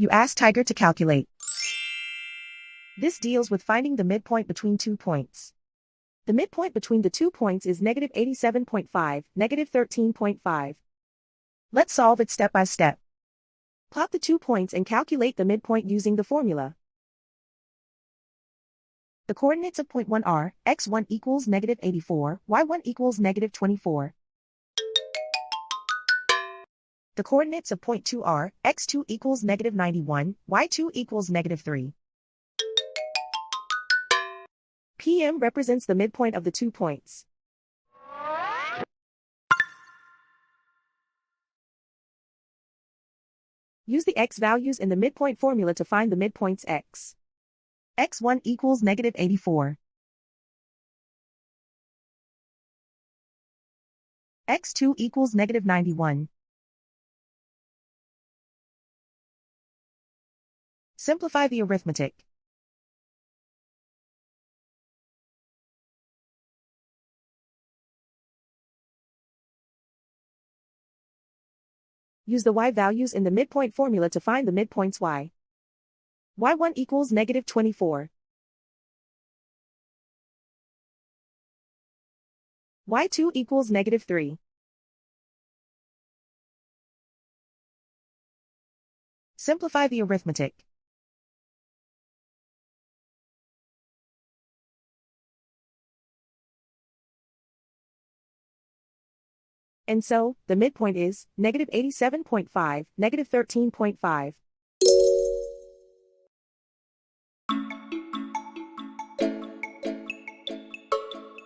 You ask Tiger to calculate. This deals with finding the midpoint between 2 points. The midpoint between the 2 points is negative 87.5, negative 13.5. Let's solve it step by step. Plot the 2 points and calculate the midpoint using the formula. The coordinates of point 1 are, x1 equals negative 84, y1 equals negative 24. The coordinates of point 2 are, x2 equals negative 91, y2 equals negative 3. PM represents the midpoint of the 2 points. Use the x values in the midpoint formula to find the midpoints x. x1 equals negative 84. x2 equals negative 91. Simplify the arithmetic. Use the y values in the midpoint formula to find the midpoints y. y1 equals negative 24. y2 equals negative 3. Simplify the arithmetic. And so, the midpoint is negative 87.5, negative 13.5.